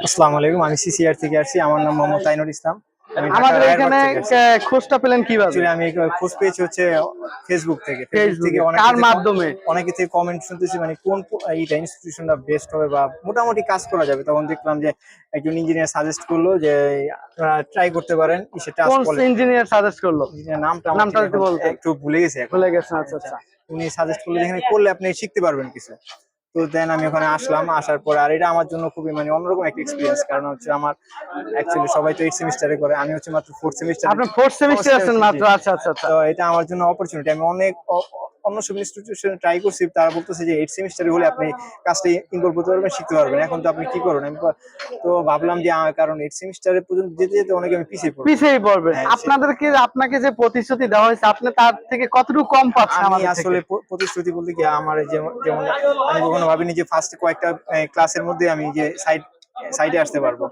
আসসালামু আলাইকুম, আমি সিসিআর থেকে আসছি। আমার নাম মোহাম্মদ তাইনুর ইসলাম। আমি ঢাকা আমাদের রায়েরবাগ এখানে থেকে আসছি। খোঁজটা পেলেন কিভাবে? অ্যাকচুয়ালি আমি খোঁজ পেয়েছি হচ্ছে ফেসবুক থেকে। ফেসবুক থেকে ফেসবুকে কার মাধ্যমে? অনেকে থেকে কমেন্ট শুনতেছি, মানে কোন এইটা ইনস্টিটিউশনটা বেস্ট হবে বা মোটামুটি কাজ করা যাবে। তখন দেখলাম যে একজন ইঞ্জিনিয়ার সাজেস্ট করলো যে আপনারা ট্রাই করতে পারেন কোন বলে। ইঞ্জিনিয়ার সাজেস্ট করলো? ইঞ্জিনিয়ার নামটা আমার নামটা ঠিক যদি এখন বলতেন। একটু ভুলে গেছি এখন। ভুলে গেছেন, আচ্ছা আচ্ছা, আচ্ছা। উনি সাজেস্ট করলে যেখানে করলে আপনি শিখতে পারবেন কিছু। তো দেন আমি ওখানে আসলাম, আসার পরে আর এটা আমার জন্য খুবই মানে অন্যরকম একটা এক্সপিরিয়েন্স। কারণ হচ্ছে আমার অ্যাকচুয়ালি সবাই তো 8 সেমিস্টারে করে, আমি হচ্ছে মাত্র 4 সেমিস্টারে। আপনি ফোর্থ সেমিস্টার আছেন জি। মাত্র, আচ্ছা আচ্ছা আচ্ছা। তো এটা আমার জন্য অপরচুনিটি। আমি অনেক অন্য সব ইনস্টিটিউশনে ট্রাই করছি, তারা বলতেছে যে 8 সেমিস্টারে হলে আপনি কাজটা ইনভলভ করতে পারবেন, শিখতে পারবেন। এখন তো আপনি কি করুন, তো ভাবলাম যে কারণ 8 সেমিস্টারে পর্যন্ত যেতে যেতে অনেকে আমি পিছিয়ে পড়বো। পিছিয়ে পড়বেন। হ্যাঁ, আপনাকে যে প্রতিশ্রুতি দেওয়া হয়েছে আপনি তার থেকে কতটুকু কম পাচ্ছেন আমি আমাদের থেকে? আসলে প্রতিশ্রুতি বলতে কি আমার যেমন যেমন আমি কখনো ভাবিনি যে ফার্স্ট কয়েকটা ক্লাসের মধ্যে আমি যে সাইডে আসতে পারবো।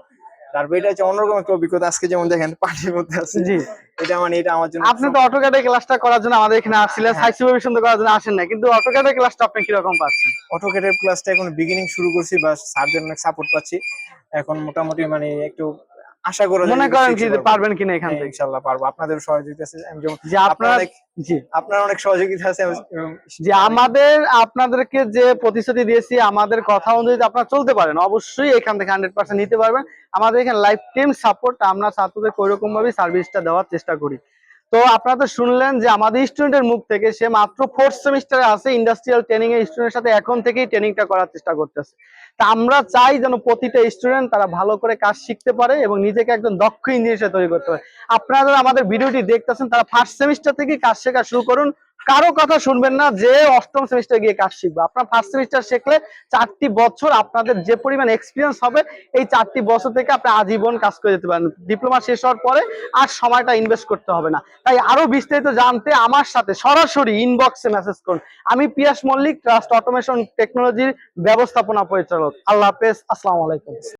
তারপর এটা হচ্ছে অন্যরকম একটা অভিজ্ঞতা। আজকে যেমন দেখেন পানির মধ্যে আছে, জি। এটা আমার জন্য আপনি তো অটোক্যাডের ক্লাসটা করার জন্য আমাদের এখানে আসছিলেন, হ্যাঁ। সাইট সুপারভিশন করার জন্য আসেন না, কিন্তু অটোক্যাডের ক্লাসটা আপনি কিরকম পাচ্ছেন? অটোক্যাডের ক্লাসটা এখন বিগিনিং শুরু করছি, বা স্যারদের অনেক সাপোর্ট পাচ্ছি। এখন মোটামুটি মানে একটু আশা করা যায় মনে যে করেন কি শিখতে যে পারবো। পারবেন কিনা এখান হ্যাঁ, থেকে? ইনশাল্লাহ পারবো। আপনাদের সহযোগিতা আছে, আমি যেমন যে আপনার আপনার, অনেক জি, আপনার অনেক সহযোগিতা আছে যে আপনাদেরকে যে প্রতিশ্রুতি দিয়েছি আমাদের কথা অনুযায়ী যদি আপনারা চলতে পারেন অবশ্যই এখান থেকে 100% নিতে পারবেন। আমাদের এখানে লাইফ টাইম সাপোর্ট, আমরা ছাত্রদের ওইরকম ভাবে সার্ভিসটা দেওয়ার চেষ্টা করি। তো আপনারা তো শুনলেন যে আমাদের স্টুডেন্টের মুখ থেকে সে মাত্র ফোর্থ সেমিস্টারে আছে, ইন্ডাস্ট্রিয়াল ট্রেনিং এর স্টুডেন্টের সাথে এখন থেকেই ট্রেনিংটা করার চেষ্টা করতেছে। তা আমরা চাই যেন প্রতিটা স্টুডেন্ট তারা ভালো করে কাজ শিখতে পারে এবং নিজেকে একজন দক্ষ ইঞ্জিনিয়ার হিসেবে তৈরি করতে পারে। আপনারা যারা আমাদের ভিডিওটি দেখতেছেন তারা ফার্স্ট সেমিস্টার থেকে কাজ শেখা শুরু করুন। কারো কথা শুনবেন না যে অষ্টম সেমিস্টার গিয়ে কাজ শিখবে। আপনার ফার্স্ট সেমিস্টার শিখলে 4টি বছর আপনাদের যে পরিমাণ এক্সপিরিয়েন্স হবে, এই 4টি বছর থেকে আপনি আজীবন কাজ করে যেতে পারেন। ডিপ্লোমা শেষ হওয়ার পরে আর সময়টা ইনভেস্ট করতে হবে না। তাই আরো বিস্তারিত জানতে আমার সাথে সরাসরি ইনবক্সে মেসেজ করুন। আমি পিয়াস মল্লিক, ট্রাস্ট অটোমেশন টেকনোলজির ব্যবস্থাপনা পরিচালক। আল্লাহ হাফেজ, আসসালামু আলাইকুম।